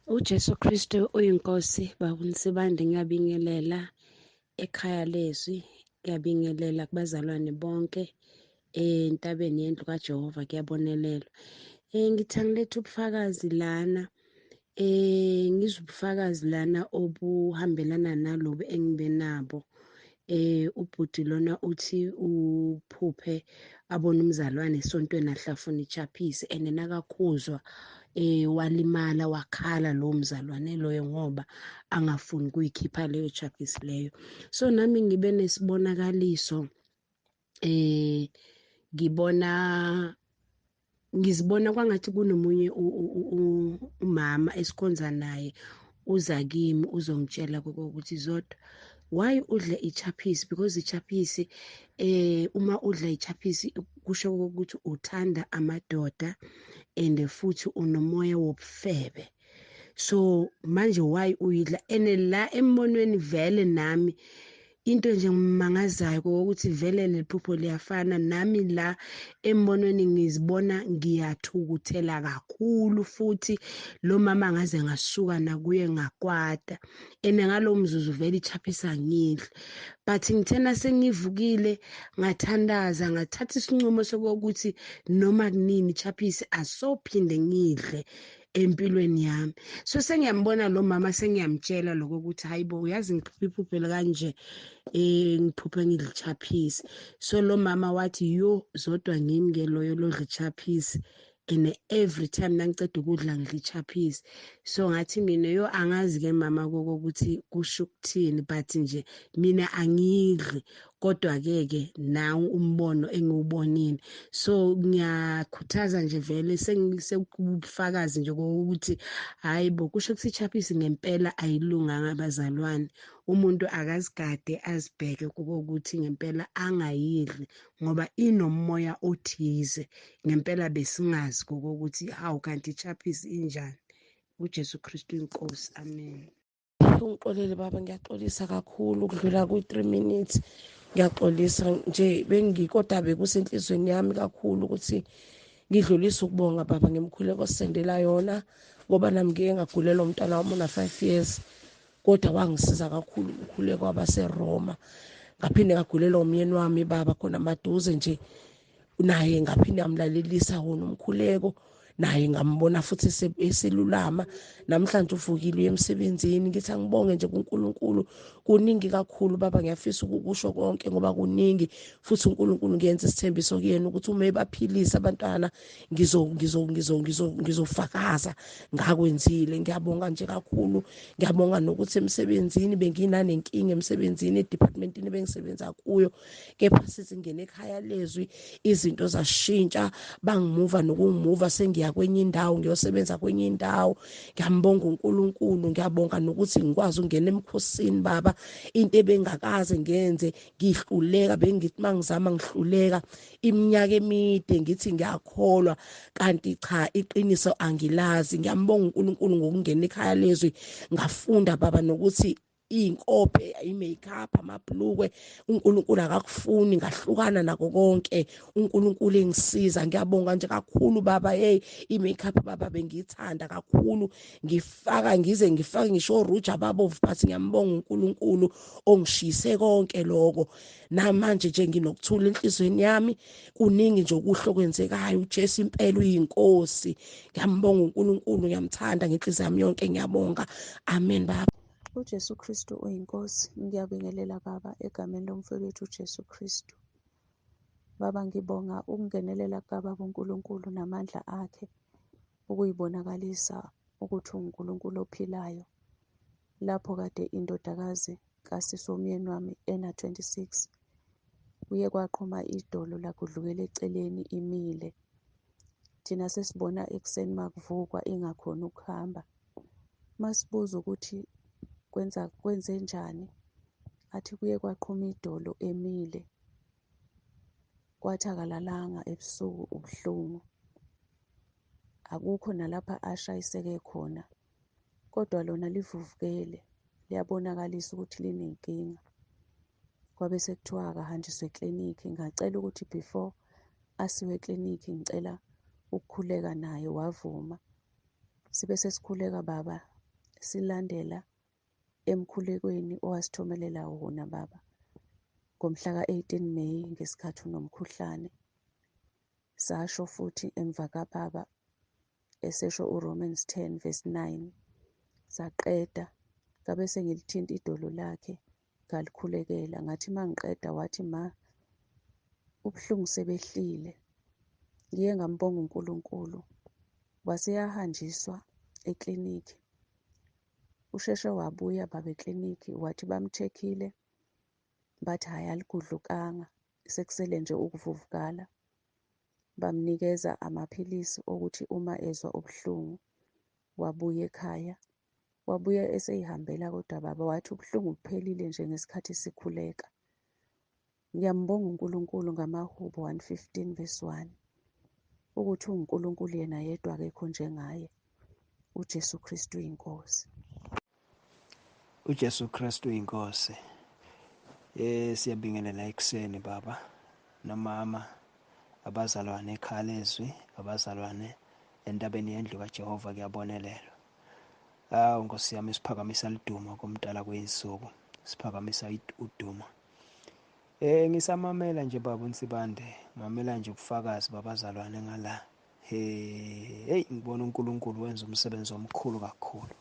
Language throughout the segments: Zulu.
uJesu Kristu uyinkosi. Bakunisibande ngiyabingelela ekhaya leZwi, ngiyabingelela kubazalwane bonke entabeni yendlu kaJehova kuyabonelelwa. Ngithi angilethe ubufakazi lana, ngizwe ubufakazi lana obuhambelana nalobu engibe nabo. Ubhuti lona uthi uphuphe abona umzalwane esontweni ahlafuna ichaphisi and nakakhuzwa walimala wakhala lowo mzalwane loyo ngoba angafuni kuyikhipha leyo chaphisi leyo. So nami ngibe nesibonakaliso, ngizibona kwangathi kunomunye umama esikhonza naye uza kimi uzongitshela ukuthi Zodwa, why udle ichaphisi? Because ichaphisi uma udla ichaphisi kusho ukuthi uthanda amadoda and futhi unomoya wobufebe. So manje why uyidla? Ene la embonweni vele nami into nje ngimangazayo ukuthi vele lephupho liyafana nami. La embonweni ngizibona ngiyathukuthela kakhulu, futhi lo mama ngaze ngasuka nakuye ngakwata, ene ngalo mzuzu vele ichaphisa ngidle. But ngithena sengivukile ngathandaza, ngathatha isinqumo sokuthi noma kunini ichaphisi asophinde ngidle empilweni yami. So sengiyambona lo mama, sengiyamtshela lokho ukuthi hayibo, uyazi ngiphuphe iphupho kanje, ngiphuphe ngidla ichaphisi. So lo mama wathi yo Zodwa ngimi loyo lodla ichaphisi, and every time nangiceda ukudla ngidla ichaphisi. So ngathi mina yo angazi mama kokuthi kusho ukuthini, but nje mina angidli. Kodwa ke nawu umbono engiwubonile. So ngiyakhuthaza nje vele sekubufakazi nje ukuthi hayibo, kusho ukuthi ichaphisi ngempela ayilunganga abazalwane. Umuntu akazigade azibheke ukuthi ngempela angayidli ngoba inomoya othize. Ngempela besingazi ukuthi hawu kanti ichaphisi injani. uJesu Kristu inkosi, amen. Ungixolele baba, ngiyaxolisa kakhulu ukudlula ku-3 minutes. Ngiyaxolisa nje, kodwa bekusenhlizweni yami kakhulu ukuthi ngidlulise ukubonga baba ngemkhuleko osendela yona, ngoba nami ngike ngagulelwa umntwana wami una-5 years, kodwa wangisiza kakhulu umkhuleko wabaseRoma. Ngaphinde ngagulelwa umyeni wami baba khona maduze nje, naye ngaphinde ngamlalelisa wona umkhuleko, naye ngambona futhi eselulama. Namhlanje uvukile uye emsebenzini. Ngithi angibonge nje kuNkulunkulu, kuningi kakhulu baba, ngiyafisa ukusho konke ngoba kuningi, futhi uNkulunkulu ngiyenza isithembiso kuyena ukuthi uma ebaphilisa abantwana ngizofakaza ngakwenzile. Ngiyabonga nje kakhulu, ngiyabonga nokuthi emsebenzini benginanenkinga emsebenzini edepartmentini bengisebenza kuyo, kepha sizingene ekhaya leZwi izinto zashintsha, bangimuva nokungimuva, sengiya kwenye indawo, ngiyosebenza kwenye indawo. Ngiyambonga uNkulunkulu, ngiyabonga nokuthi ngikwazi ukungena emkhosini baba, into ebengakaze ngenze, ngihluleka, bengithi mangizama ngihluleka iminyaka emide, ngithi ngiyakholwa kanti cha, iqiniso angilazi. Ngiyambonga uNkulunkulu ngokungena ekhaya leZwi, ngafunda baba nokuthi iy'nkophe, i-makeup, amabhlukwe uNkulunkulu akakufuni, ngahlukana nako konke. uNkulunkulu engisiza, ngiyabonga nje kakhulu baba. I-makeup baba bengiyithanda kakhulu, ngifake ngisho oruja ababovu, but ngiyambonga uNkulunkulu ongishise konke lokho. Namanje nje nginokuthula enhlizweni yami, kuningi nje okuhle okwenzekayo. uJesu impela uyinkosi. Ngiyambonga uNkulunkulu, ngiyamthanda ngenhliziyo yami yonke, ngiyabonga. Amen baba. uJesu Kristu uyinkosi. Ngiyabingelela baba egameni lomfowethu uJesu Kristu. Baba, ngibonga ukungenelela kababa uNkulunkulu namandla akhe ukuyibonakalisa ukuthi uNkulunkulu ophilayo. Lapho kade indodakazi kasisi womyeni wami ena-26 kuye kwaqhuma idolo lakudlukela eceleni imile. Thina sesibona ekuseni makuvukwa ingakhoni ukuhamba. Masibuza ukuthi kwenze njani, athi kuye kwaqhuma idolo emile, kwathi akalalanga ebusuku ubuhlungu. Akukho nalapha ashayiseke khona, kodwa lona livuvukele, liyabonakalisa ukuthi linenkinga. Kwabe sekuthiwa akahanjiswe eklinikhi. Ngacela ukuthi before asiwe eklinikhi ngicela ukukhuleka naye, wavuma. Sibe sesikhuleka baba silandela emkhulekweni owasithomelela wona baba ngomhla ka-18 Meyi ngesikhathi unomkhuhlane. Sasho futhi emva kababa esesho uRomans 10 verse 9. Saqeda, ngabe sengilithinta idolo lakhe ngalikhulekela, ngathi mangiqeda wathi, ma, ubuhlungu sebehlile. Ngiye ngambonga uNkulunkulu, waseyahanjiswa eklinikhi. Usheshe wabuya baba eklinikhi, wathi bamcheckile, bathi hhayi aligudlukanga, sekusele nje ukuvuvukala. Bamnikeza amaphilisi okuthi uma ezwa ubuhlungu wabuya ekhaya. Wabuya eseyihambela kodwa baba wathi ubuhlungu buphelile nje ngesikhathi sikhuleka. Ngiyambonga uNkulunkulu ngamaHubo 115 verse 1 ukuthi uNkulunkulu yena yedwa akekho njengaye, uJesu Kristu inkosi. uJesu Kristu inkosi. Siyabingelela ekuseni baba nomama, abazalwane ekhaya leZwi, abazalwane entabeni yendlu kaJehova kuyabonelelwa. Nkosi yami, siphakamisa lidumo komdala kwey'nsuku, siphakamisa udumo. Ngisamamela nje baba uNsibande, mamela nje ubufakazi babazalwane ngala. Ngibona uNkulunkulu wenza umsebenzi omkhulu kakhulu.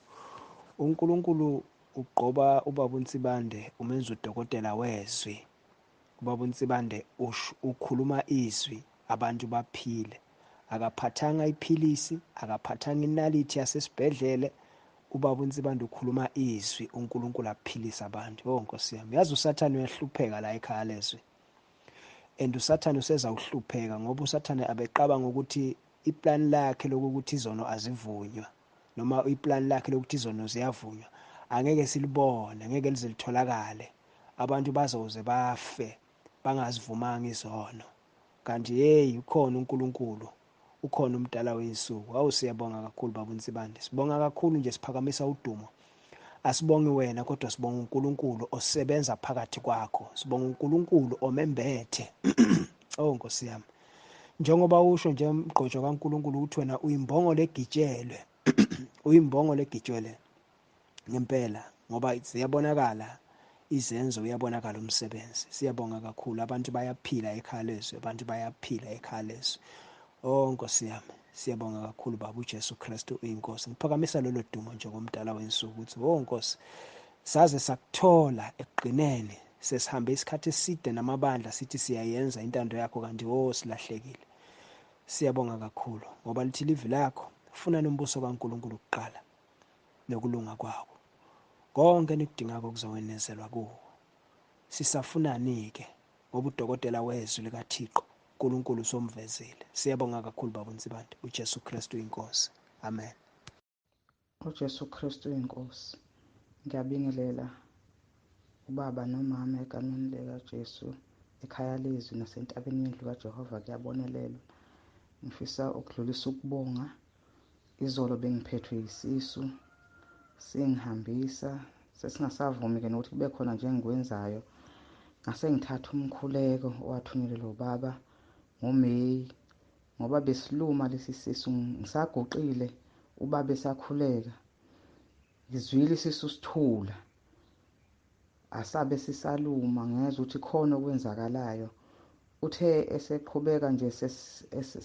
uNkulunkulu ugqoba ubaba uNsibande, umenza udokotela wezwi. Ubaba uNsibande ukhuluma izwi abantu baphile. Akaphathanga iphilisi, akaphathanga inalithi yasesibhedlele. Ubaba uNsibande ukhuluma izwi, uNkulunkulu aphilisa abantu. Nkosi yami, yazi uSathane uyahlupheka la ekhaya leZwi. And uSathane usezawuhlupheka ngoba uSathane abeqabanga ukuthi iplan lakhe lokuthi izono azivunywa, noma iplan lakhe lokuthi izono ziyavunywa, angeke silibone, angeke lize litholakale. Abantu bazoze bafe bangazivumanga izono. Kanti ukhona uNkulunkulu, ukhona umdala wey'nsuku. Siyabonga kakhulu baba uNsibande. Sibonga kakhulu nje, siphakamisa udumo. Asibongi wena kodwa sibonga uNkulunkulu osebenza phakathi kwakho. Sibonga uNkulunkulu omembethe. Nkosi yami, njengoba usho nje mgqotsho kaNkulunkulu ukuthi wena uyimbongolo egitshelwe. Uyimbongolo egitshelwe ngempela, ngoba ziyabonakala izenzo, uyabonakala umsebenzi. Siyabonga kakhulu, abantu bayaphila ekhaya leZwi, abantu bayaphila ekhaya leZwi. Nkosi yami, siyabonga kakhulu baba uJesu Kristu uyinkosi. Ngiphakamisa lolo dumo nje komdala wensuku ukuthi Nkosi, saze sakuthola ekugqineni, sesihambe isikhathi eside namabandla sithi siyayenza intando yakho, kanti silahlekile. Siyabonga kakhulu ngoba lithi livi lakho funa nombuso kaNkulunkulu kuqala nokulunga kwawo. Konke nikudingako kuzowenezelwa kuwo. Sisafunani-ke ngoba udokotela wezwi likaThixo uNkulunkulu somvezile. Siyabonga kakhulu baba uNsibande. uJesu Kristu inkosi. Amen. uJesu Kristu inkosi. Ngiyabingelela ubaba nomama egameni likaJesu ekhaya leZwi nasentabeni yendlu kaJehova kuyabonelelwa. Ngifisa ukudlulisa ukubonga. Izolo bengiphethwe yisisu singihambisa, sesingasavumi-ke nokuthi kube khona nje engikwenzayo. Ngase ngithatha umkhuleko owathunyelelwa ubaba ngoMeyi, ngoba besiluma lesi sisu, ngisaguqile ubaba esakhuleka. Ngizwile isisu sithula, asabe sisaluma, ngezwa ukuthi khona okwenzakalayo. Uthe eseqhubeka nje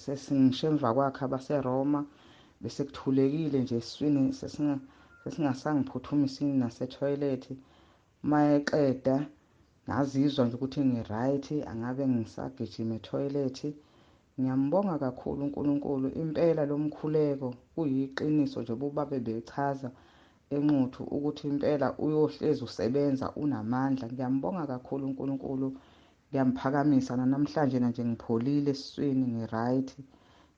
sesingisho emva kwakhe abaseRoma, bese kuthulekile nje esiswini, sesingasangiphuthumisa nasethoyilethi. Mayeqeda ngazizwa nje ukuthi ngi-right, angabe ngisagijima ethoyilethi. Ngiyambonga kakhulu uNkulunkulu. Impela lo mkhuleko kuyiqiniso nje ubaba bechaza enquthu ukuthi impela uyohlezi usebenza, unamandla. Ngiyambonga kakhulu uNkulunkulu. Ngiyamphakamisa namhlanje nje ngipholile esiswini, ngi-right.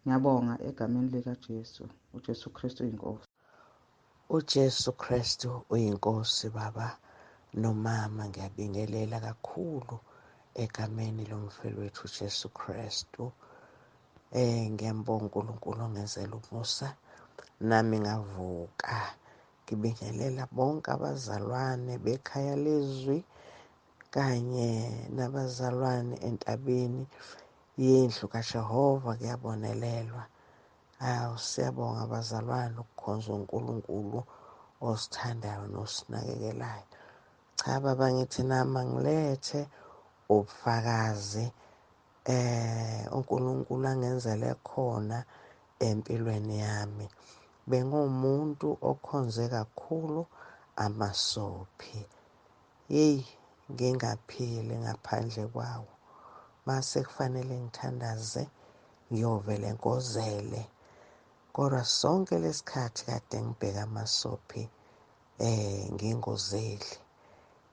Ngiyabonga egameni likaJesu. uJesu Kristu inkosi. uJesu Kristu uyinkosi baba nomama. Ngiyabingelela kakhulu egameni lomfelo wethu uJesu Kristu. Ngiyambonga uNkulunkulu ongenzela umusa. Nami ngavuka ngibingelela bonke abazalwane bekhaya leZwi kanye nabazalwane entabeni yendlu kaJehova kuyabonelelwa. Siyabonga abazalwane ukukhonza uNkulunkulu osithandayo nosinakekelayo. Cha baba, ngithi nami angilethe ubufakazi uNkulunkulu angenzele khona empilweni yami. Bengumuntu okhonze kakhulu amasophi. Yeyi, ngingaphili ngaphandle kwawo. Mase kufanele ngithandaze, ngiyovele nkozele. Kodwa sonke lesikhathi kade ngibheka amasophi ngingozeli.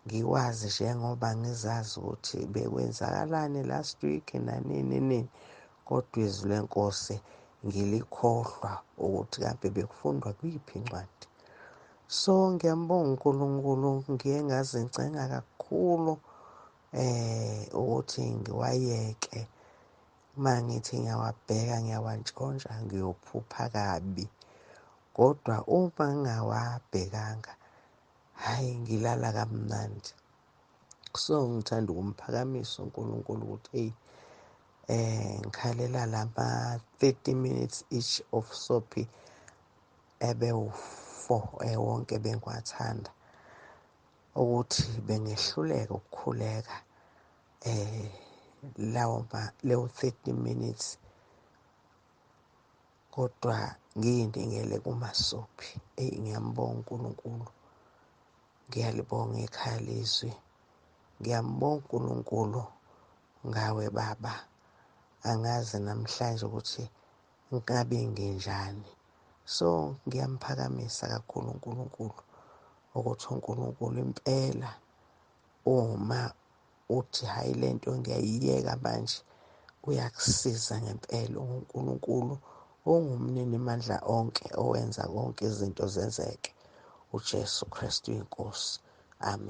Ngikwazi njengoba ngizazi ukuthi bekwenzakalani last week nanini. Kodwa izwi lenkosi ngilikhohlwa ukuthi kambe bekufundwa kuyiphi incwadi. So ngiyambonga uNkulunkulu, ngiye ngazincenga kakhulu ukuthi ngiwayeke. Uma ngithi ngiyawabheka ngiyawantshontsha ngiyophupha kabi. Kodwa uma ngingawabhekanga, hhayi ngilala kamnandi. So ngithanda ukumphakamisa uNkulunkulu ukuthi ngikhalela lama 30 minutes each of soapy ebewu-4 wonke bengiwathanda ukuthi bengehluleka ukukhuleka leyo 30 minutes kodwa ngiyindingele kumasophi. Ngiyambonga uNkulunkulu, ngiyalibonga ekhaya leZwi, ngiyambonga uNkulunkulu ngawe baba. Angazi namhlanje ukuthi ngabe nginjani. So ngiyamphakamisa kakhulu uNkulunkulu ukuthi uNkulunkulu impela uma uthi hhayi lento ngiyayiyeka manje, uyakusiza ngempela. UNkulunkulu ongumnini mandla onke, owenza konke izinto zenzeke. uJesu Kristu inkosi. Amen.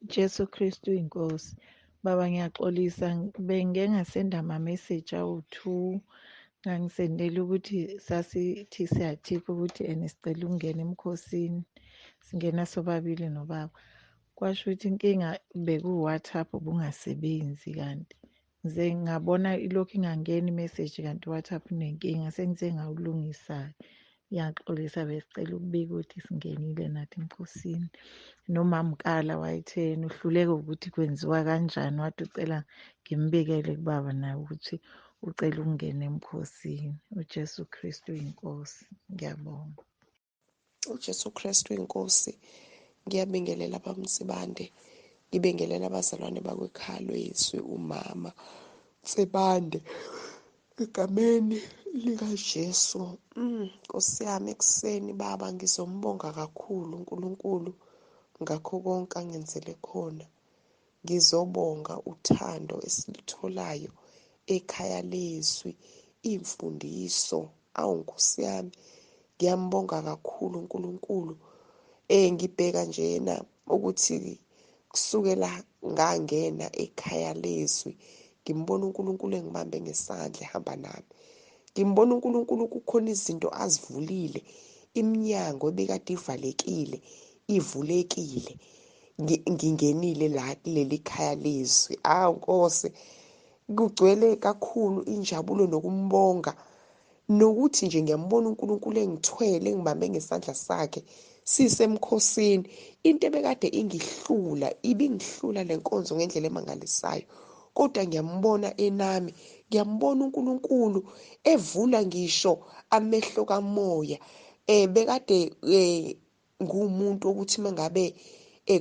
Jesu Kristu inkosi. Baba ngiyaxolisa, bengike ngasenda ama-message awu-2. Ngangisendela ukuthi sasithi siyathipha ukuthi sicela ukungena emkhosini. Singena sobabili nobaba. Kwasho ukuthi inkinga bekuwu-WhatsApp bungasebenzi kanti. Ngize ngabona ilokhu ingangeni i-message kanti u-WhatsApp unenkinga, sengize ngawulungisa-ke. Ngiyaxolisa, besicela ukubika ukuthi singenile nathi emkhosini. Nomamkala wayethena uhluleka ukuthi kwenziwa kanjani, wathi ucela ngimbikele kubaba naye ukuthi ucela ukungena emkhosini. uJesu Kristu inkosi. Ngiyabonga. uJesu Kristu inkosi. Ngiyabingelela bamsibande, ngibingelela abazalwane bakwekhaya leZwi, umama Msibande, egameni likaJesu. Nkosi yami, ekuseni baba ngizombonga kakhulu uNkulunkulu ngakho konke angenzele khona. Ngizobonga uthando esilitholayo ekhaya leZwi, imfundiso. Awu Nkosi yami, ngiyambonga kakhulu uNkulunkulu. Ngibheka njena ukuthi kusukela ngangena ekhaya leZwi, ngimbona uNkulunkulu engibambe ngesandla ehamba nami. Ngimbona uNkulunkulu kukhona izinto azivulile, iminyango ebekade ivalekile ivulekile. Ngingenile la kuleli khaya leZwi. Nkosi, kugcwele kakhulu injabulo nokumbonga, nokuthi nje ngiyambona uNkulunkulu engithwele engibambe ngesandla sakhe sisemkhosini. Into ebekade ingihlula ibingihlula lenkonzo ngendlela emangalisayo, kodwa ngiyambona enami. Ngiyambona uNkulunkulu evula ngisho amehlo kamoya. Bekade ngumuntu ukuthi mangabe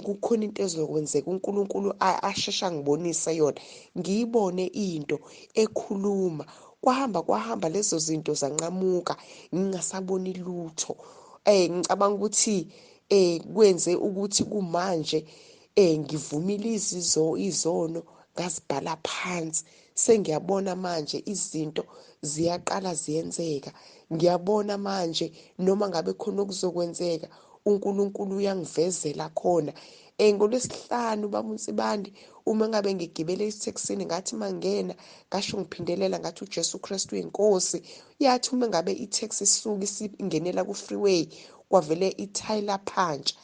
kukhona into ezokwenzeka uNkulunkulu ashesha ngibonise yona, ngiyibone into ekhuluma. Kwahamba lezo zinto zanqamuka, ngingasaboni lutho. Ngicabanga ukuthi kwenze ukuthi kumanje ngivumile izono ngazibhala phansi. Sengiyabona manje izinto ziyaqala ziyenzeka. Ngiyabona manje noma ngabe khona okuzokwenzeka uNkulunkulu uyangivezela khona. NgoLwesihlanu baba uNsibande, uma ngabe ngigibele itekisini ngathi mangena ngasho ngiphindelela ngathi uJesu Kristu inkosi, yathi uma ngabe itaxi isuka isingenela ku-freeway kwavele ithayila phantsha.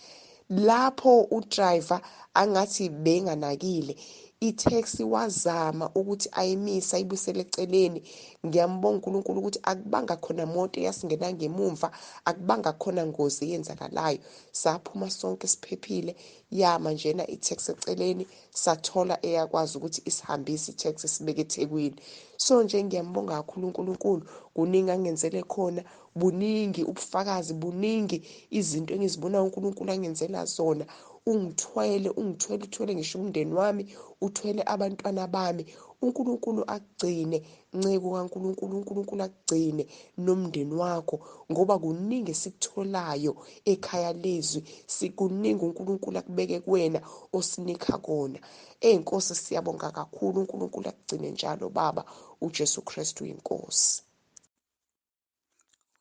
Lapho udriver angathi benganakile, iteksi wazama ukuthi ayimisa ayibusele eceleni. Ngiyambonga uNkulunkulu ukuthi akubanga khona moto eyasingena ngemumva, akubanga khona ngozi eyenzakalayo. Saphuma sonke siphephile, yama njena iteksi eceleni, sathola eyakwazi ukuthi isihambise iteksi sibeke eThekwini. So nje ngiyambonga kakhulu uNkulunkulu, kuningi angenzele khona, buningi ubufakazi, buningi izinto engizibonayo uNkulunkulu angenzela zona. Ungithwele uthwele ngisho umndeni wami, uthwele abantwana bami. uNkulunkulu akugcine, nceko kaNkulunkulu, uNkulunkulu akugcine nomndeni wakho, ngoba kuningi esikutholayo ekhaya leZwi. Sikuningi uNkulunkulu akubeke kuwena osinika kona. Enkosi siyabonga kakhulu, uNkulunkulu akugcine njalo Baba. uJesu Kristu inkosi.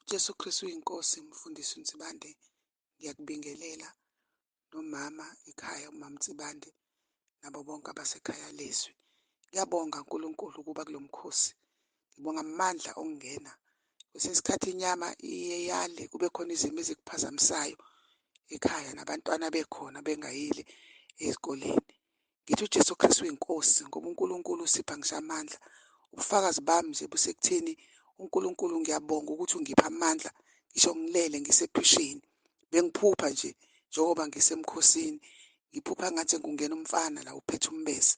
uJesu Kristu uyinkosi. Mfundisi uNtsibande, ngiyakubingelela nomama ekhaya, umama Ntsibande, nabo bonke abasekhaya leZwi. Ngiyabonga uNkulunkulu ukuba kulo mkhosi. Ngibonga amandla okungena. Kwesinye isikhathi inyama iye yale, kube khona izimo ezikuphazamisayo ekhaya nabantwana bekhona bengayile ezikoleni. Ngithi uJesu Kristu uyinkosi ngoba uNkulunkulu usipha ngisho amandla. Ubufakazi bami nje busekutheni uNkulunkulu ngiyabonga ukuthi ungipha amandla ngisho ngilele ngisephusheni. Bengiphupha nje njengoba ngisemkhosini, ngiphupha ngathi kungena umfana la uphethe umbese.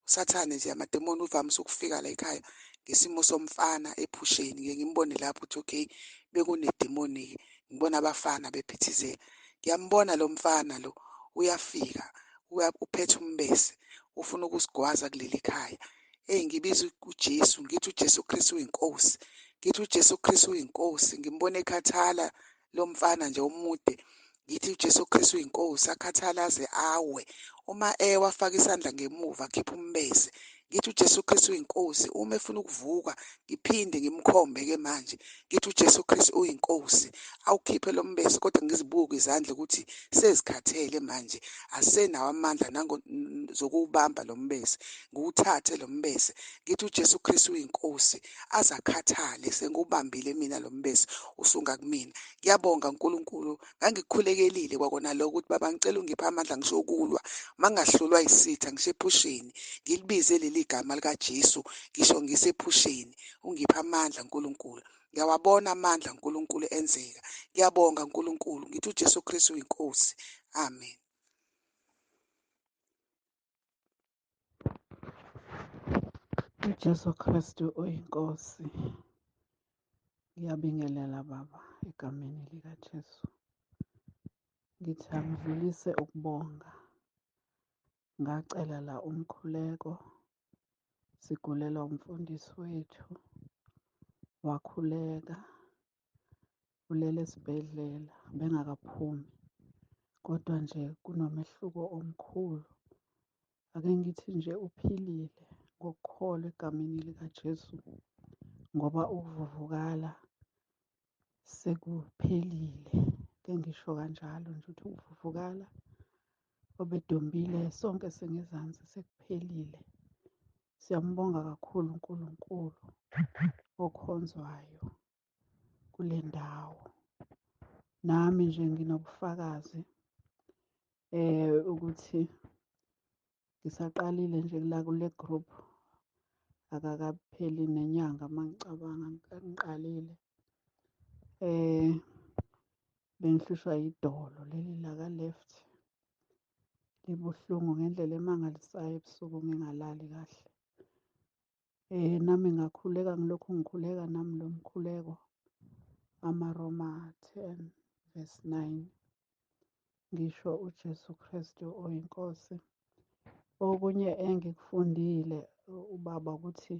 Usathane nje amademoni uvamise ukufika la ekhaya ngesimo somfana ephusheni. Ngike ngimbone lapho ukuthi okay, bekunedemoni-ke. Ngibona abafana bephithizela. Ngiyambona lo mfana lo uyafika, uphethe umbese, ufuna ukusigwaza kuleli khaya. Ngibiza uJesu, ngithi uJesu Kristu uyinkosi. Ngithi uJesu Kristu uyinkosi. Ngimbona ekhathala lo mfana nje omude. Ngithi uJesu Kristu uyinkosi, akhathala aze awe. Uma wafaka isandla ngemuva akhipha umbese. Ngithi uJesu Kristu uyinkosi. Uma efuna ukuvuka ngiphinde ngimkhombe-ke manje. Ngithi uJesu Kristu uyinkosi. Awukhiphe lo mbese kodwa ngizibuke izandla ukuthi sezikhathele manje. Asenawo amandla zokuwubamba lo mbese. Ngiwuthathe lo mbese. Ngithi uJesu Kristu uyinkosi. Azakhathale sengiwubambile mina lo mbese usungakumina. Ngiyabonga uNkulunkulu. Ngangikukhulekelile kwakona lokho ukuthi baba ngicela ungiphe amandla ngisho ukulwa. Mangahlulwa isitha ngisho ephusheni. Ngilibize leli gama likaJesu ngisho ngisephusheni. Ungiphe amandla uNkulunkulu. Ngiyawabona amandla uNkulunkulu enzeka. Ngiyabonga uNkulunkulu. Ngithi uJesu Kristu uyinkosi. Amen. uJesu Kristu uyinkosi. Ngiyabingelela Baba egameni likaJesu. Ngithi angidlulise ukubonga. Ngacela la umkhuleko, sigulelwa umfundisi wethu, wakhuleka, ulele esibhedlela, bengakaphumi. Kodwa nje kunomehluko omkhulu. Ake ngithi nje uphilile ngokukholwa egameni likaJesu, ngoba ukuvuvukala sekuphelile. Ke ngisho kanjalo nje ukuthi ukuvuvukala obedombile sonke sengezansi sekuphelile. Siyambonga kakhulu uNkulunkulu okhonzwayo kule ndawo. Nami nje nginobufakazi ukuthi ngisaqalile nje la kule group, akakapheli nenyanga mangicabanga ngiqalile. Bengihlushwa idolo leli laka left, libuhlungu ngendlela emangalisayo, ebusuku ngingalali kahle. Nami ngakhuleka ngilokhu ngikhuleka nami lo mkhuleko amaRoma 10:9. Ngisho uJesu Kristu oyinkosi. Okunye engikufundile ubaba ukuthi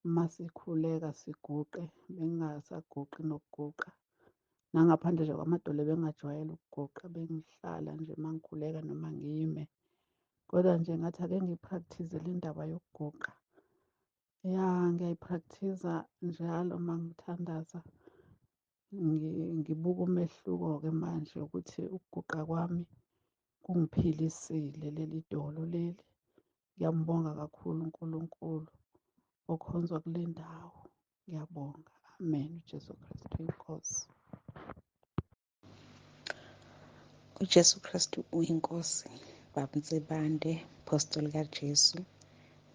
masikhuleka siguqe, bengingasaguqi nokuguqa. Nangaphandle nje kwamadolo bengajwayele ukuguqa, bengihlala nje mangikhuleka noma ngime. Kodwa nje ngathi ake ngiyiphrakthize le ndaba yokuguqa. Ya, ngiyayiphrakthiza njalo mangithandaza. Ngibuka umehluko-ke manje ukuthi ukuguqa kwami kungiphilisile leli dolo leli. Ngiyambonga kakhulu uNkulunkulu okhonzwa kule ndawo. Ngiyabonga. Amen. uJesu Kristu inkosi. uJesu Kristu uyinkosi. Baba Mtsibande, Apostoli kaJesu.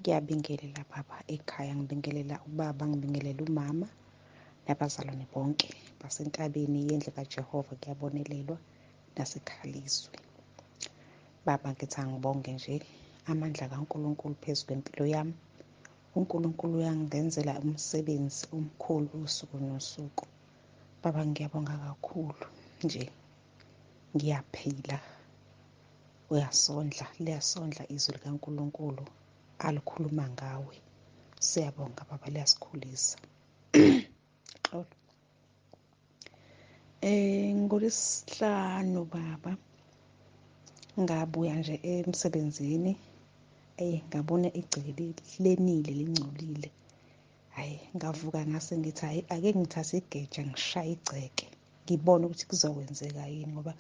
Ngiyabingelela baba ekhaya, ngibingelela ubaba, ngibingelela umama nabazalwane bonke basentabeni yendlu kaJehova. Kuyabonelelwa nasekhaya leZwi. Baba, ngithi angibonge nje amandla kaNkulunkulu phezu kwempilo yami. uNkulunkulu uyangenzela umsebenzi omkhulu usuku nosuku. Baba, ngiyabonga kakhulu nje, ngiyaphila. Liyasondla izwi likaNkulunkulu alikhuluma ngawe. Siyabonga baba, liyasikhulisa. Xolo. NgoLwesihlanu baba, ngabuya nje emsebenzini, ngabona igceke lenile lingcolile. Ngavuka ngase ngithi ake ngithathe igeja ngishaye igceke, ngibone ukuthi kuzokwenzeka yini, ngoba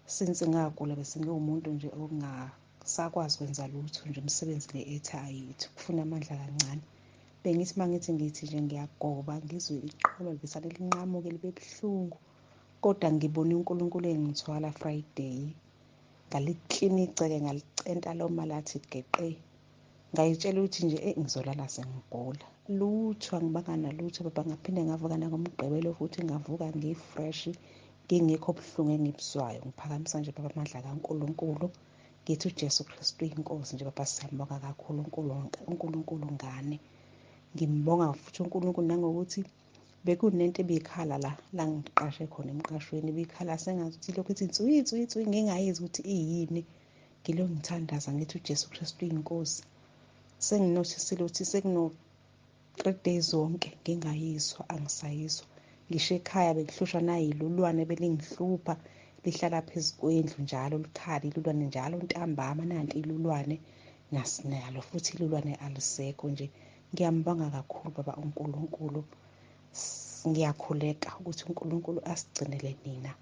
since ngagula bese ngiwumuntu nje ongasakwazi kwenza lutho nje, umsebenzi le ethi ayithi kufuna amandla kancane. Bengithi mangithi nje ngiyagoba, ngizwe iqolo lisale linqamuke libe buhlungu, kodwa ngibone uNkulunkulu engithwala Friday. Ngaliklina igceke, ngalicenta loma lathi geqe. Ngayitshela ukuthi nje ngizolala sengigula. Lutho angibanga nalutho baba. Ngaphinde ngavuka nangoMgqibelo futhi ngavuka ngi-fresh, ngingekho buhlungu engibuzwayo. Ngiphakamisa nje baba amandla kaNkulunkulu, ngithi uJesu Kristu inkosi nje baba. Siyambonga kakhulu uNkulunkulu ngane. Ngimbonga futhi uNkulunkulu nangokuthi bekunento ebikhala la ngiqashe khona emqashweni, ebikhala sengathi lokhu ethi tswi ngingayizi ukuthi iyini. Ngilo ngithandaza ngithi uJesu Kristu inkosi. Senginothisile ukuthi sekuno 3 days zonke ngingayizwa, angisayizwa. Ngisho ekhaya bengihlushwa nayilulwane belingihlupha, lihlala phezu kwendlu njalo likhali ilulwane njalo ntambama. Nanti ilulwane nasinalo futhi ilulwane alisekho nje. Ngiyambonga kakhulu baba uNkulunkulu. Ngiyakhuleka ukuthi uNkulunkulu asigcinele nina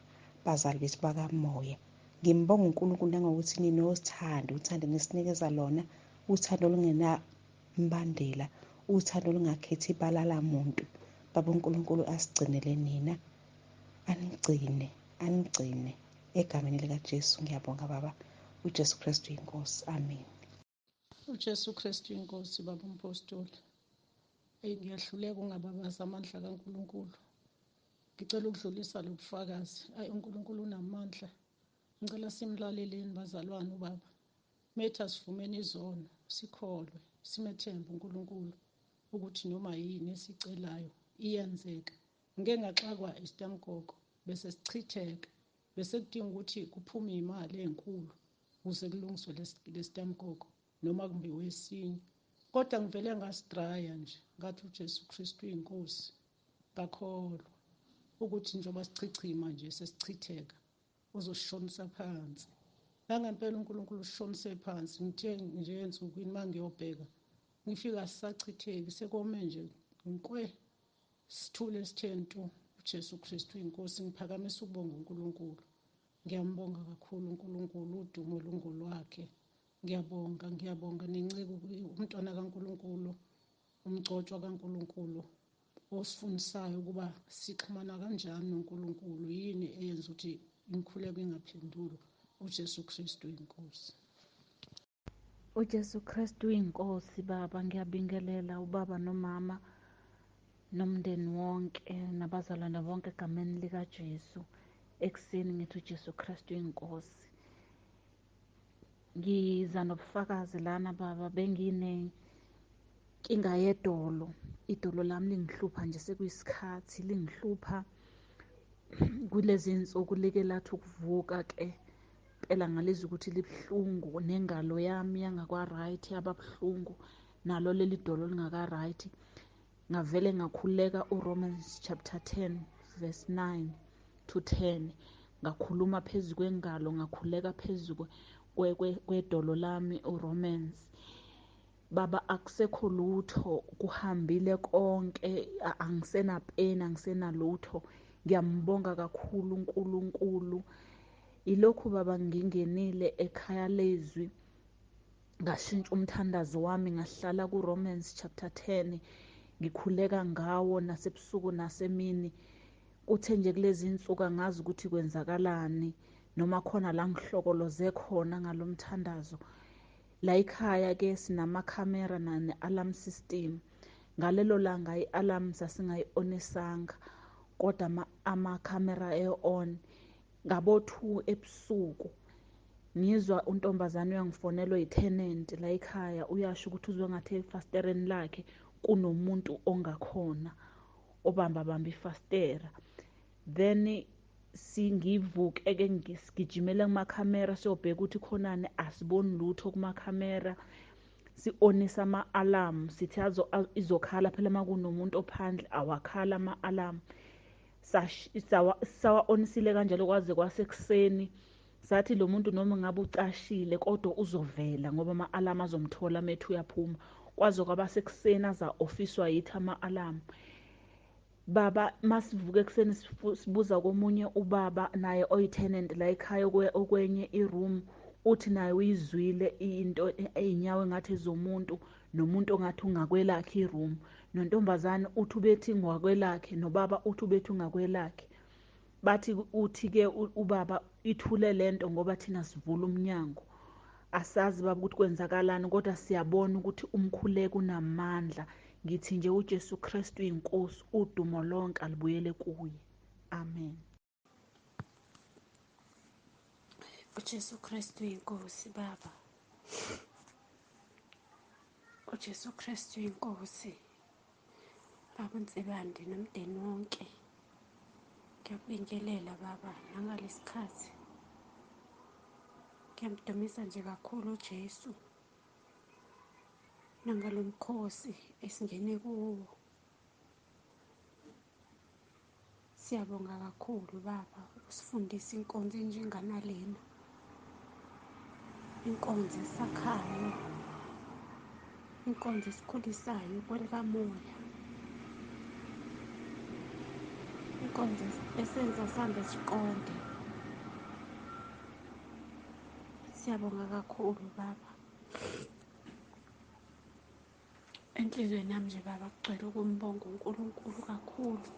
bazali bethu bakamoya. Ngimbonga uNkulunkulu nangokuthi ninothando, uthando nesinikeza lona, uthando olungenambandela, uthando olungakhethi ibala lamuntu. Baba uNkulunkulu asigcinele nina, anigcine egameni likaJesu. Ngiyabonga baba. uJesu Kristu inkosi, amen. uJesu Kristu inkosi. Baba umpostoli, ngiyahluleka ungababaza amandla kaNkulunkulu. Ngicela ukudlulisa lo bufakazi. uNkulunkulu unamandla. Ngicela simlaleleni bazalwane ubaba. Methi asivumeni izono, sikholwe, simethembe uNkulunkulu ukuthi noma yini esicelayo iyenzeka. Ngike ngaxakwa isitamkoko bese sichitheka, bese kudinga ukuthi kuphume imali enkulu ukuze kulungiswe lesitamkoko noma kumbiwe esinye. Kodwa ngivele ngasidraya nje, ngathi uJesu Kristu inkosi. Ngakholwa ukuthi njengoba sichichima nje sesichitheka uzosishonisa phansi. Nangempela uNkulunkulu usishonise phansi. Ngithe nje ensukwini uma ngiyobheka ngifika sisachitheki, sekome nje nkwe, sithule sithe nto. uJesu Kristu inkosi. Ngiphakamisa ukubonga uNkulunkulu. Ngiyambonga kakhulu uNkulunkulu, udumo lungolwakhe. Ngiyabonga nenceke umntwana kaNkulunkulu, umgcotshwa kaNkulunkulu osifundisayo ukuba sixhumana kanjani noNkulunkulu, yini eyenza ukuthi imikhuleko ingaphendulwa. uJesu Kristu inkosi. uJesu Kristu inkosi. Baba, ngiyabingelela ubaba nomama nomndeni wonke nabazalwane bonke egameni likaJesu. Ekuseni ngithi uJesu Kristu inkosi. Ngiza nobufakazi lana baba. Benginenkinga yedolo. Idolo lami lingihlupha nje sekuyisikhathi, lingihlupha kulezi nsuku. Like lathi ukuvuka phela ngalizwe ukuthi libuhlungu, nengalo yami yangakwa-right yaba buhlungu, nalo leli dolo lingaka-right. Ngavele ngakhuleka uRomans chapter 10 verse 9 to 10. Ngakhuluma phezu kwengalo, ngakhuleka phezu kwedolo lami uRomans. Baba, akusekho lutho, kuhambile konke, angisena pain, angisena lutho. Ngiyambonga kakhulu uNkulunkulu. Ilokhu baba ngingenile ekhaya leZwi, ngashintsha umthandazo wami, ngahlala kuRomans chapter 10, ngikhuleka ngawo nasebusuku nasemini. Kuthe nje kulezi nsuku angazi ukuthi kwenzakalani, noma khona la ngihlokoloze khona ngalo mthandazo. La ekhaya-ke sinamakhamera ne-alarm system. Ngalelo langa i-alarm sasingayi-onisanga, kodwa amakhamera e-on. Ngabo-2 ebusuku ngizwa untombazane uyangifonelwa i-tenant la ekhaya, uyasho ukuthi uzwe ngathi efasitereni lakhe kunomuntu ongakhona obamba ifastera. Then singivuke-ke ngisigijimela kumakhamera siyobheka ukuthi khonani, asiboni lutho kumakhamera. Si-onisa ama-alarm, sithi izokhala phela uma kunomuntu ophandle, awakhala ama-alarm. Sawa-onisile kanjalo kwaze kwasekuseni. Sathi lo muntu noma ngabe ucashile kodwa uzovela ngoba ama-alarm azomthola methu uyaphuma. Kwaze kwaba sekuseni aza-ofiswa yithi ama-alarm. Baba masivuka ekuseni sibuza komunye ubaba naye oyi-tenant la ekhaya okwenye i-room, uthi naye uyizwile into ey'nyawo engathi ezomuntu, nomuntu ongathi ungakwelakhe i-room. Nontombazane uthi ubethi ngakwelakhe, nobaba uthi ubethi ungakwelakhe. Bathi uthi-ke ubaba ithule lento ngoba thina sivula umnyango. Asazi baba ukuthi kwenzakalani, kodwa siyabona ukuthi umkhuleko unamandla. Ngithi nje uJesu Kristu inkosi, udumo lonke alibuyele kuye. Amen. uJesu Kristu inkosi baba. uJesu Kristu inkosi. Baba uNsibande nomndeni wonke, ngiyakubingelela baba nangalesikhathi. Ngiyamdumisa nje kakhulu uJesu nangalo mkhosi esingene kuwo. Siyabonga kakhulu baba usifundisa inkonzo enjenganalena, inkonzo esakhayo, inkonzo esikhulisayo kwelikamoya, inkonzo esenza sambe siqonde. Siyabonga kakhulu baba. Enhlizweni yami nje baba kugcwele ukumbonga uNkulunkulu kakhulu,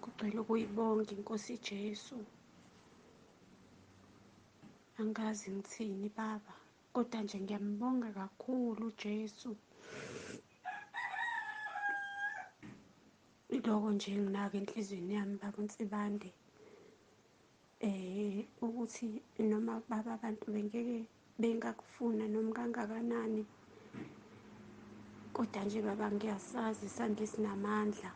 kugcwele ukuyibonga inkosi Jesu. Angazi ngithini baba, kodwa nje ngiyambonga kakhulu uJesu. Iloko nje nginako enhlizweni yami baba uNsibande, ukuthi noma baba abantu bengakufuna noma kangakanani, kodwa nje baba ngiyasazi isandla esinamandla.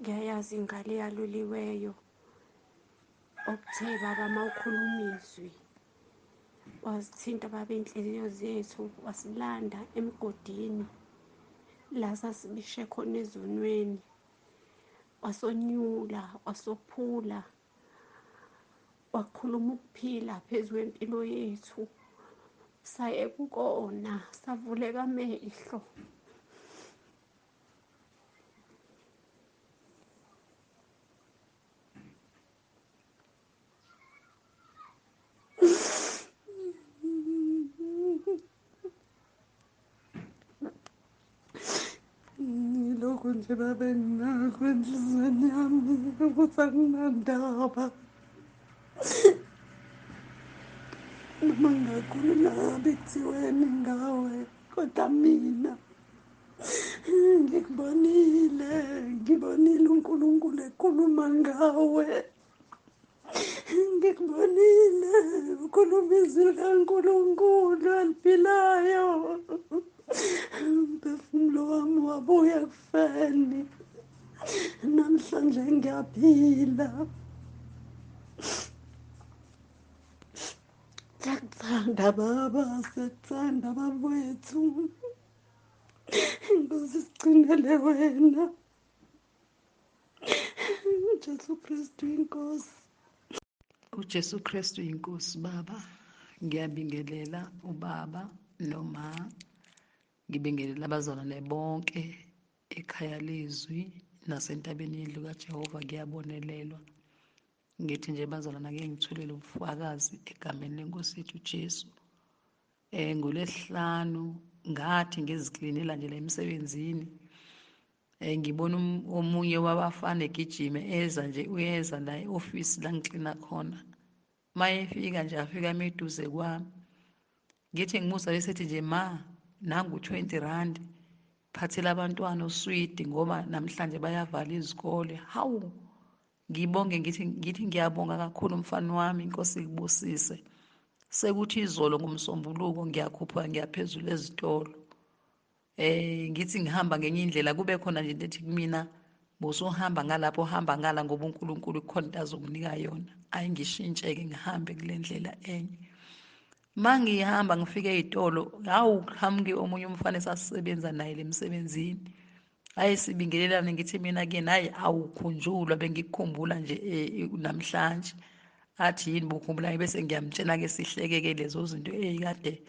Ngiyayazi ingane eyaluliweyo okuthe baba mawukhuluma izwi wasithinta baba inhliziyo zethu, wasilanda emgodini la sasibishe khona ezonweni, wasonyula, wasophula, wakhuluma ukuphila phezu kwempilo yethu. Saye kukona, savuleka amehlo. Lokhu nje baba enginakho enhlizweni yami ukuthi akunandaba noma ngakhuluma ngabe kuthiweni ngawe, kodwa mina ngibonile uNkulunkulu ekhuluma ngawe. Ngikubonile ukhuluma izwi likaNkulunkulu aliphilayo. Umphefumulo wami wabuya kufeni, namhlanje ngiyaphila. Siyakuthanda baba, siyakuthanda babethu. Inkosi sigcinele wena. uJesu Kristu inkosi. uJesu Kristu inkosi baba. Ngiyabingelela ubaba noma ngibingelela abazalwane bonke ekhaya leZwi nasentabeni yendlu kaJehova. Kuyabonelelwa. Ngithi nje bazalwane ake ngithulele ubufakazi egameni lenkosi yethu uJesu. NgoLwesihlanu ngathi ngiziklinela nje la emsebenzini, ngibona omunye wabafana egijime eza nje, uyeza la e-ofisi la ngiklina khona. mayefika nje afika emiduze kwami ngithi ngimusa besithi nje ma nangu 20 rand phathela abantwana uswidi ngoba namhlanje bayavala izikole. Hawu, ngibonge ngithi ngiyabonga kakhulu mfana wami, inkosi ikubusise. Sekuthi izolo ngomsombuluko ngiyakhupha ngiyaphezulu ezitolo. Ngithi ngihamba ngenye indlela kube khona nje into ethi kumina bosuhamba ngalapho hamba ngala ngoba uNkulunkulu kukhona into azokunika yona. Ayingishintshe-ke ngihambe kule ndlela enye. Mangihamba ngifike ey'tolo, hawu kuqhamuke omunye umfana esasisebenza naye le msebenzini. Hayi sibingelelane ngithi mina kuyena hayi awukhunjulwa bengikukhumbula nje namhlanje. Athi yini bukhumbula bese ngiyamtshela-ke sihleke-ke lezo zinto ey'kade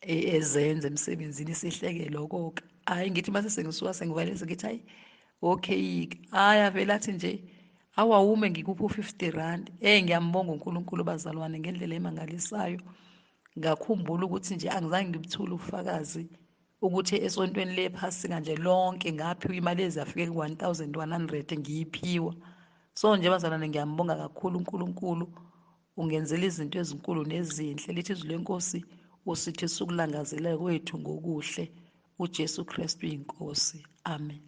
ezenza emsebenzini sihleke lokho-ke. Hhayi ngithi mase sengisuka sengivalelise ngithi hayi okay-ke. Hhayi avele athi nje awawume ngikuphi u-50 rand. Ngiyambonga uNkulunkulu bazalwane ngendlela emangalisayo. Ngakhumbula ukuthi nje angizange ngibuthule ubufakazi ukuthi esontweni lephasika nje lonke ngaphiwa imali ezafike ku-1100 ngiyiphiwa. So nje bazalwane ngiyambonga kakhulu uNkulunkulu, ungenzela izinto ezinkulu nezinhle. Lithi izwi lenkosi usithi sukulangazela kwethu ngokuhle. uJesu Kristu uyinkosi. Amen.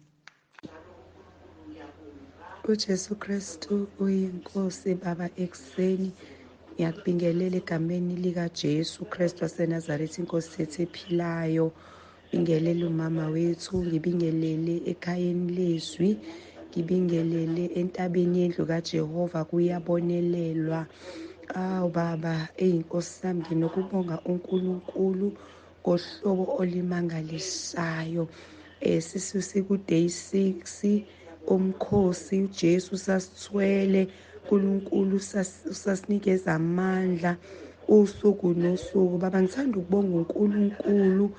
uJesu Kristu uyinkosi Baba ekuseni. Ngiyakubingelela egameni likaJesu Kristu waseNazaretha, inkosi yethu ephilayo. Ngibingelele umama wethu, ngibingelele ekhayeni leZwi, ngibingelele entabeni yendlu kaJehova kuyabonelelwa. Awu Baba, eyinkosi sami, nginokubonga uNkulunkulu ngohlobo olimangalisayo. Sikuday 6 umkhosi uJesu sasithwele, uNkulunkulu usasinikeza amandla usuku nosuku. Baba, ngithanda ukubonga uNkulunkulu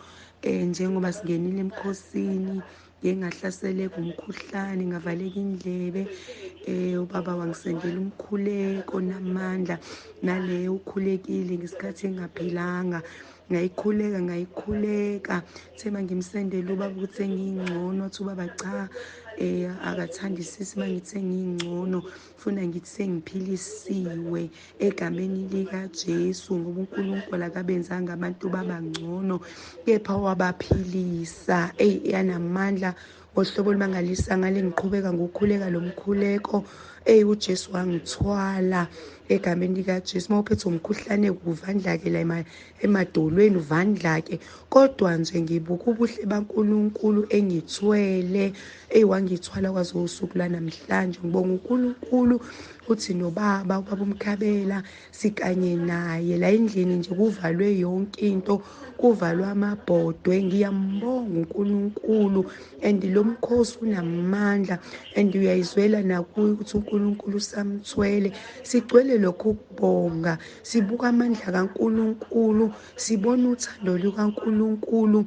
njengoba singenile emkhosini, ngingahlaseleka umkhuhlane, ngavaleka indlebe. Ubaba wangisendela umkhuleko namandla, naleyo ukhulekile ngesikhathi engaphilanga. Ngayikhuleka thema ngimsendela ubaba ukuthi engingcono. Athi ubaba cha, akathandisisi uma ngithi engingcono, funa ngithi sengiphilisiwe egameni likaJesu, ngoba uNkulunkulu akabenzanga abantu babangcono kepha wabaphilisa. Yanamandla ngohlobo olumangalisa ngale ngiqhubeka ngokukhuleka lo mkhuleko. uJesu wangithwala egameni likaJesu. Uma uphethe umkhuhlane kuvandla-ke la emadolweni uvandla-ke, kodwa nje ngibuka ubuhle baNkulunkulu engithwele. Wangithwala kwaze usuku lanamhlanje. Ngibonga uNkulunkulu uthi ubaba uMkhabela sikanye naye la endlini nje kuvalwe yonke into, kuvalwe amabhodwe. Ngiyambonga uNkulunkulu, and lo mkhosi unamandla, and uyayizwela nakuyo ukuthi uNkulunkulu samthwele. Sigcwele lokho ukubonga, sibuka amandla kaNkulunkulu, sibona uthando lukaNkulunkulu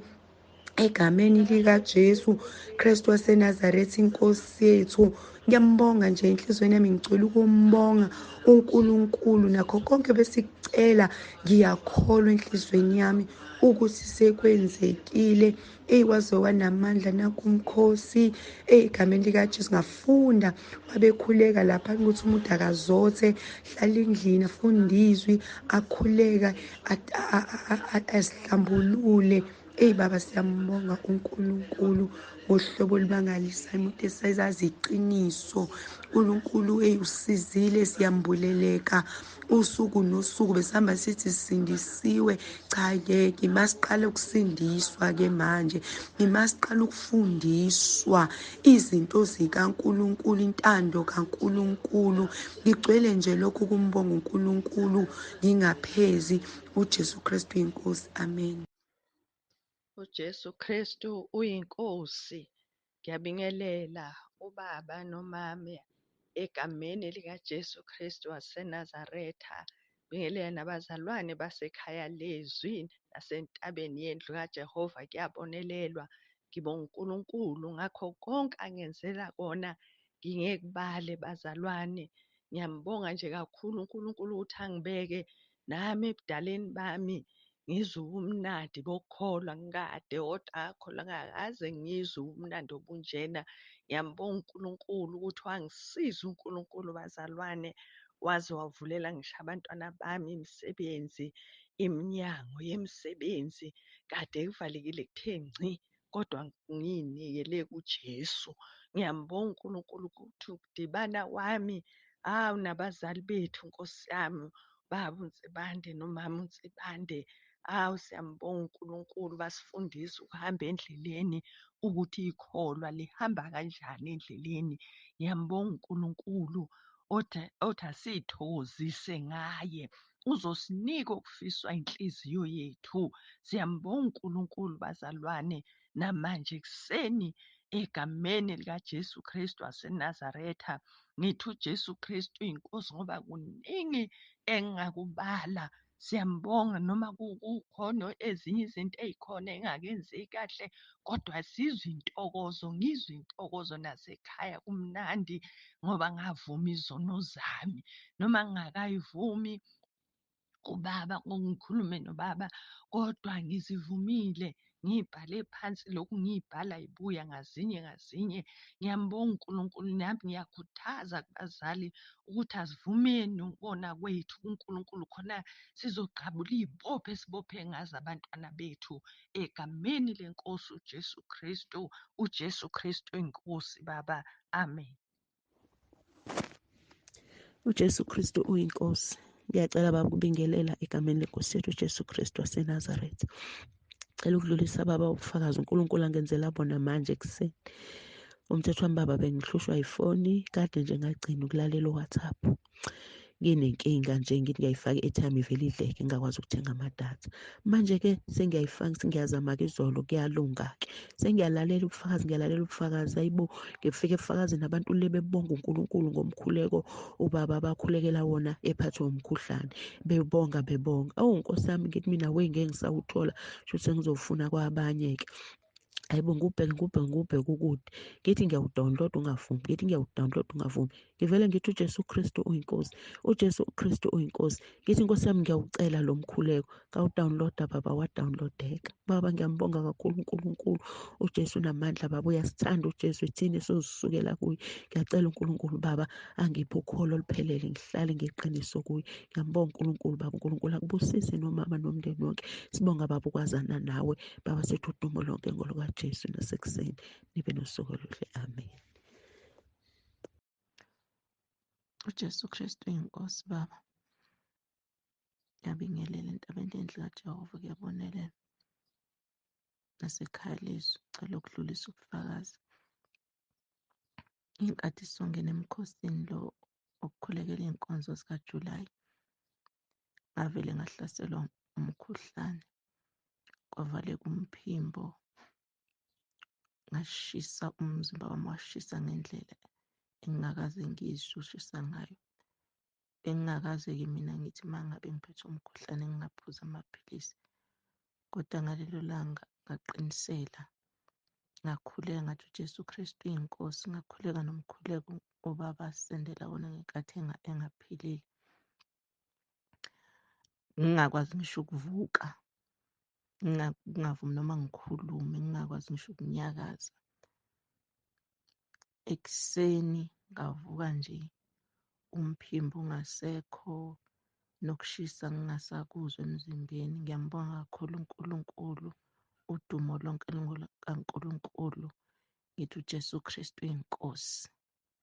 egameni likaJesu Kristu waseNazaretha, inkosi yethu. Ngiyambonga nje enhlizweni yami, ngicela ukumbonga uNkulunkulu nakho konke besikucela. Ngiyakholwa enhlizweni yami ukuthi sekwenzekile. Waze wanamandla nakumkhosi egameni likaJesu. Ngafunda wabekhuleka lapha ukuthi umuntu akazothe, hlala endlini afunde izwi, akhuleka azihlambulule. Baba, siyambonga uNkulunkulu ngohlobo olumangalisayo, umuntu esazazi iqiniso. uNkulunkulu usizile, siyambuleleka usuku nosuku. Besihamba sithi sisindisiwe, cha-ke ngimasiqala ukusindiswa-ke manje, ngimasiqala ukufundiswa izinto zikaNkulunkulu, intando kaNkulunkulu. Ngigcwele nje lokhu kumbonga uNkulunkulu ngingaphezi. uJesu Kristu inkosi. Amen. uJesu Kristu uyinkosi. Ngiyabingelela ubaba nomama egameni likaJesu Kristu waseNazaretha. Bingelela nabazalwane basekhaya leZwi nasentabeni yendlu kaJehova kuyabonelelwa. Ngibonga uNkulunkulu ngakho konke angenzela kona, ngingekubale bazalwane. Ngiyambonga nje kakhulu uNkulunkulu ukuthi angibeke nami ebudaleni bami ngizwe ubumnandi bokukholwa. Ngikade kodwa ngakholwa ngakaze ngizwe ubumnandi obunjena. Ngiyambonga uNkulunkulu ukuthi wangisiza uNkulunkulu bazalwane waze wavulela ngisho abantwana bami imisebenzi, iminyango yemisebenzi kade ivalekile kuthe ngci, kodwa ngiyinikele kuJesu. Ngiyambonga uNkulunkulu ukuthi ukudibana kwami nabazali bethu, Nkosi yami, baba uNtsibande nomama uNtsibande. Siyambonga uNkulunkulu, basifundisa ukuhamba endleleni ukuthi ikholwa lihamba kanjani endleleni. Ngiyambonga uNkulunkulu othi asiy'thokozise ngaye, uzosinika okufiswa inhliziyo yethu. Siyambonga uNkulunkulu bazalwane, namanje ekuseni egameni likaJesu Kristu waseNazaretha ngithi uJesu Kristu uyinkosi, ngoba kuningi engingakubala. Siyambonga noma kukhona ezinye izinto ey'khona engakenzeki kahle, kodwa sizwe intokozo, ngizwe intokozo nasekhaya kumnandi ngoba ngavuma izono zami. Noma ngingakayivumi ubaba, ngikhulume nobaba, kodwa ngizivumile, ngiy'bhale phansi lokhu ngiy'bhala yibuya ngazinye ngazinye. Ngiyambonga uNkulunkulu, nami ngiyakhuthaza kubazali ukuthi asivumeni ukubona kwethu kuNkulunkulu, khona sizoqhabula iy'bopho esibophe ngazo abantwana bethu egameni leNkosi uJesu Kristu. uJesu Kristu inkosi, Baba. Amen. uJesu Kristu uyinkosi. Ngiyacela baba ukubingelela egameni lenkosi yethu uJesu Kristu waseNazaretha. Cela ukudlulisa baba ubufakazi uNkulunkulu angenzela bona manje ekuseni. Umthetho wami baba, bengihlushwa ifoni, kade nje ngagcina ukulalela uWhatsApp. Nginenkinga nje, ngithi ngiyayifaka i-airtime ivele idleke, ngingakwazi ukuthenga amadatha. Manje-ke sengiyayifaka, sengiyazama-ke izolo, kuyalunga-ke. Sengiyalalela ubufakazi, hayibo, ngifike ebufakazini abantu le bebonga uNkulunkulu ngomkhuleko ubaba abakhulekela wona ephathwe umkhuhlane. Bebonga. Nkosi yami, ngithi mina ngeke ngisawuthola, shuthi sengizofuna kwabanye-ke. Hayibo, ngubheke ukude. Ngithi ngiyawudawunloda ungavumi. Ngivele ngithi uJesu Kristu uyinkosi. uJesu Kristu uyinkosi. Ngithi Nkosi yami, ngiyawucela lo mkhuleko. Ngawudawunloda baba, wadawunlodeka. Baba, ngiyambonga kakhulu uNkulunkulu. uJesu unamandla baba, uyasithanda uJesu, ithini sozisukela kuye. Ngiyacela uNkulunkulu baba angiphe ukholo oluphelele, ngihlale ngeqiniso kuye. Ngiyambonga uNkulunkulu baba, uNkulunkulu akubusise nomama nomndeni wonke. Sibonga baba ukwazana nawe baba, sethu udumo lonke ngolwaJesu nasekuseni. Nibe nosuku oluhle. Amen. uJesu Kristu uyinkosi baba. Ngiyabingelela entabeni enhle kaJehova, kuyabonelela nasekhaya leZwi. Cela ukudlulisa ubufakazi inkathi songena emkhosini lo okukhulekela iy'nkonzo zikaJulayi. Ngavele ngahlaselwa umkhuhlane, kwavaleka umphimbo, ngashisa umzimba wami, washisa ngendlela engingakaze ngizwe ushisa ngayo. Bengingakaze-ke mina ngithi uma ngabe ngiphethwe umkhuhlane ngingaphuza amaphilisi, kodwa ngalelo langa ngaqinisela, ngakhuleka ngathi uJesu Kristu uyinkosi, ngakhuleka nomkhuleko ubaba asendela wona ngenkathi engaphilile. Ngingakwazi ngisho ukuvuka, ngingavumi noma ngikhulume, ngingakwazi ngisho ukunyakaza. Ekuseni ngavuka nje umphimbo ungasekho, nokushisa ngingasakuzwa emzimbeni. Ngiyambonga kakhulu uNkulunkulu, udumo lonke kaNkulunkulu. Ngithi uJesu Kristu uyinkosi.